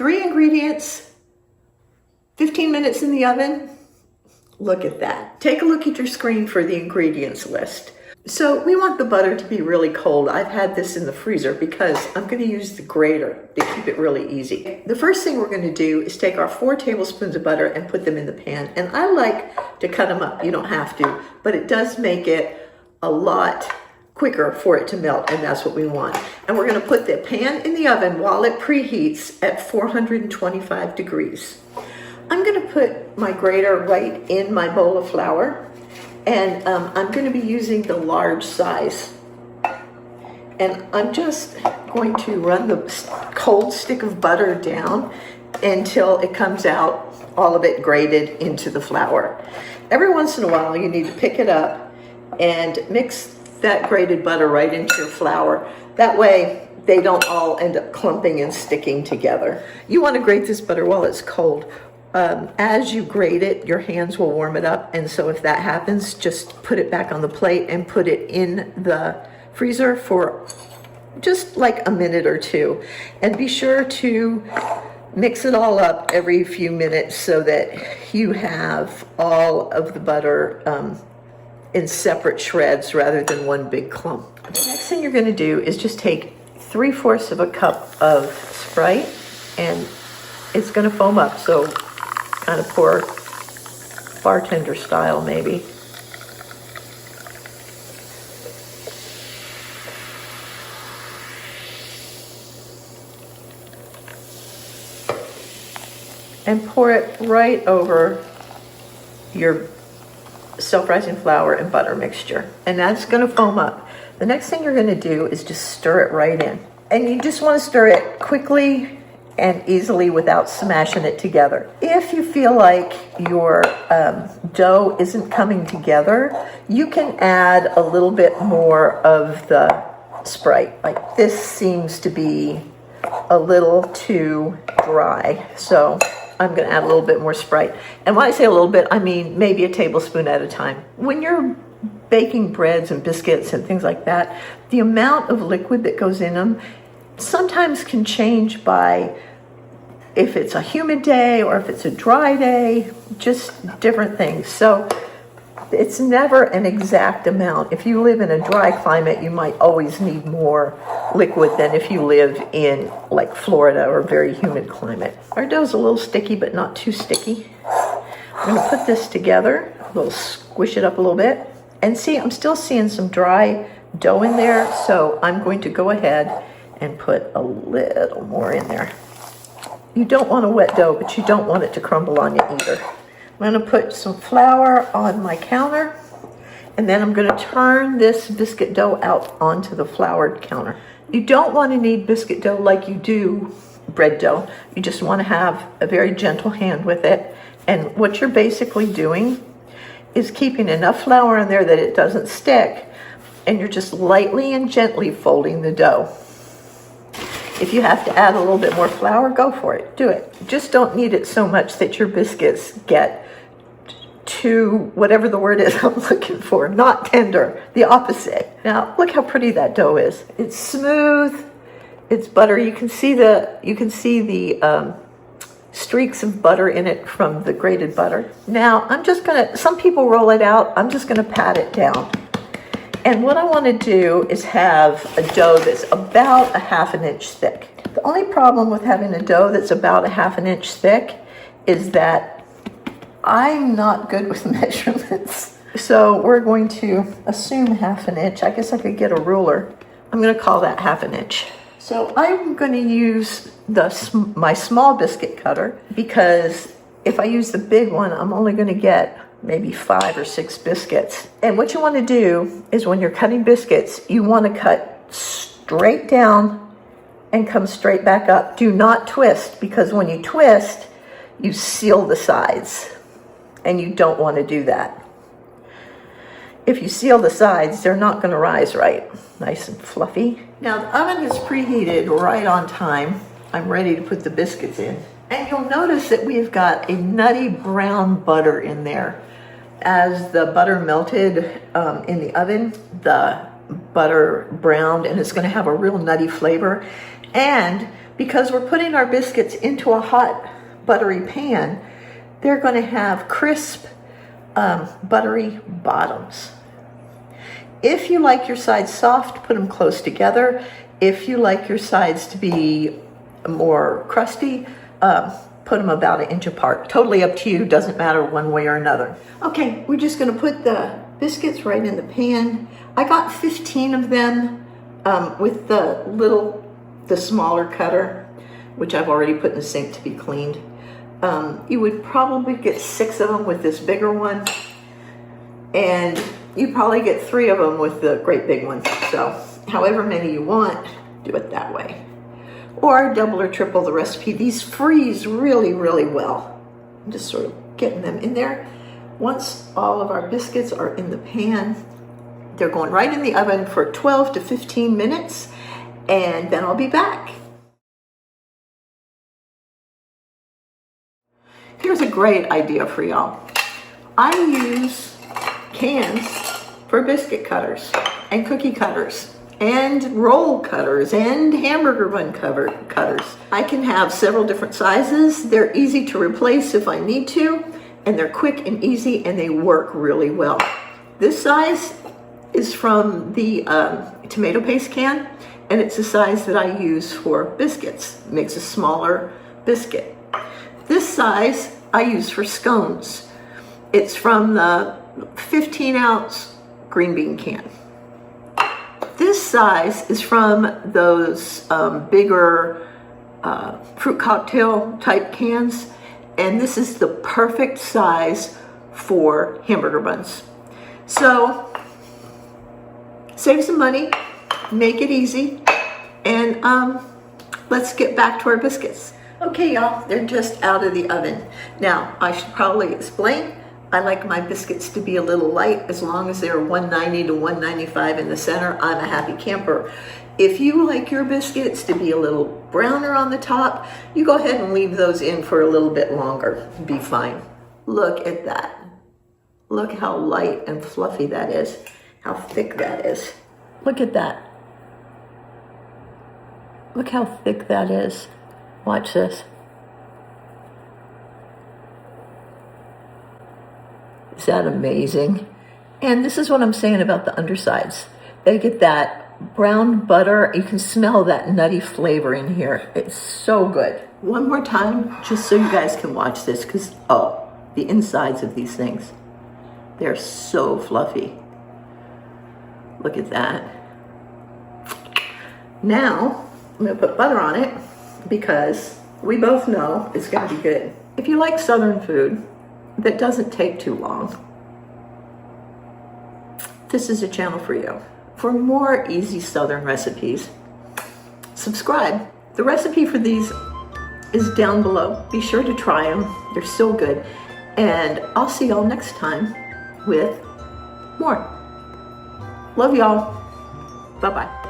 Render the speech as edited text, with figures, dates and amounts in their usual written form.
3 ingredients, 15 minutes in the oven. Look at that. Take a look at your screen for the ingredients list. So we want the butter to be really cold. I've had this in the freezer because I'm going to use the grater to keep it really easy. The first thing we're going to do is take our 4 tablespoons of butter and put them in the pan. And I like to cut them up. You don't have to, but it does make it a lot quicker for it to melt, and that's what we want. And we're going to put the pan in the oven while it preheats at 425 degrees. I'm going to put my grater right in my bowl of flour. And I'm going to be using the large size. And I'm just going to run the cold stick of butter down until it comes out, all of it grated into the flour. Every once in a while, you need to pick it up and mix that grated butter right into your flour. That way, they don't all end up clumping and sticking together. You want to grate this butter while it's cold. As you grate it, your hands will warm it up, and so if that happens, just put it back on the plate and put it in the freezer for just like a minute or 2. And be sure to mix it all up every few minutes so that you have all of the butter in separate shreds rather than one big clump. The next thing you're going to do is just take 3/4 of a cup of Sprite, and it's going to foam up, so kind of pour bartender style maybe. And pour it right over your self-rising flour and butter mixture. And that's going to foam up. The next thing you're going to do is just stir it right in. And you just want to stir it quickly and easily without smashing it together. If you feel like your dough isn't coming together, you can add a little bit more of the Sprite. Like this seems to be a little too dry, so I'm going to add a little bit more Sprite. And when I say a little bit, I mean maybe a tablespoon at a time. When you're baking breads and biscuits and things like that, the amount of liquid that goes in them sometimes can change by if it's a humid day or if it's a dry day, just different things. So it's never an exact amount. If you live in a dry climate, you might always need more liquid than if you live in like Florida or a very humid climate. Our dough's a little sticky, but not too sticky. I'm gonna put this together, squish it up a little bit. And see, I'm still seeing some dry dough in there, so I'm going to go ahead and put a little more in there. You don't want a wet dough, but you don't want it to crumble on you either. I'm going to put some flour on my counter, and then I'm going to turn this biscuit dough out onto the floured counter. You don't want to knead biscuit dough like you do bread dough. You just want to have a very gentle hand with it. And what you're basically doing is keeping enough flour in there that it doesn't stick, and you're just lightly and gently folding the dough. If you have to add a little bit more flour, go for it. Do it. Just don't knead it so much that your biscuits get too, whatever the word is I'm looking for, not tender, the opposite. Now, look how pretty that dough is. It's smooth, it's buttery. You can see the streaks of butter in it from the grated butter. Now, some people roll it out. I'm just gonna pat it down. And what I want to do is have a dough that's about a 1/2 inch thick. The only problem with having a dough that's about a 1/2 inch thick is that I'm not good with measurements. So we're going to assume 1/2 inch. I guess I could get a ruler. I'm going to call that 1/2 inch. So I'm going to use my small biscuit cutter, because if I use the big one, I'm only going to get maybe 5 or 6 biscuits. And what you want to do is when you're cutting biscuits, you want to cut straight down and come straight back up. Do not twist, because when you twist, you seal the sides, and you don't want to do that. If you seal the sides, they're not going to rise right, nice and fluffy. Now the oven is preheated right on time. I'm ready to put the biscuits in. And you'll notice that we've got a nutty brown butter in there. As the butter melted in the oven, the butter browned, and it's going to have a real nutty flavor. And because we're putting our biscuits into a hot buttery pan, they're going to have crisp buttery bottoms. If you like your sides soft, put them close together. If you like your sides to be more crusty, put them about 1 inch apart. Totally up to you, doesn't matter one way or another. Okay, we're just gonna put the biscuits right in the pan. I got 15 of them with the smaller cutter, which I've already put in the sink to be cleaned. You would probably get 6 of them with this bigger one, and you probably get 3 of them with the great big one. So however many you want, do it that way. Or double or triple the recipe. These freeze really, really well. I'm just sort of getting them in there. Once all of our biscuits are in the pan, they're going right in the oven for 12 to 15 minutes, and then I'll be back. Here's a great idea for y'all. I use cans for biscuit cutters and cookie cutters and roll cutters and hamburger bun cutters. I can have several different sizes. They're easy to replace if I need to, and they're quick and easy, and they work really well. This size is from the tomato paste can, and it's the size that I use for biscuits. It makes a smaller biscuit. This size I use for scones. It's from the 15-ounce green bean can. This size is from those bigger fruit cocktail type cans, and this is the perfect size for hamburger buns. So save some money, make it easy, and let's get back to our biscuits. Okay, y'all, they're just out of the oven. Now, I should probably explain, I like my biscuits to be a little light. As long as they're 190 to 195 in the center, I'm a happy camper. If you like your biscuits to be a little browner on the top, you go ahead and leave those in for a little bit longer. Be fine. Look at that. Look how light and fluffy that is. How thick that is. Look at that. Look how thick that is. Watch this. Is that amazing? And this is what I'm saying about the undersides. They get that brown butter. You can smell that nutty flavor in here. It's so good. One more time, just so you guys can watch this, because, oh, the insides of these things, they're so fluffy. Look at that. Now, I'm gonna put butter on it, because we both know it's gonna be good. If you like Southern food that doesn't take too long, this is a channel for you. For more easy Southern recipes, subscribe. The recipe for these is down below. Be sure to try them. They're so good. And I'll see y'all next time with more. Love y'all. Bye-bye.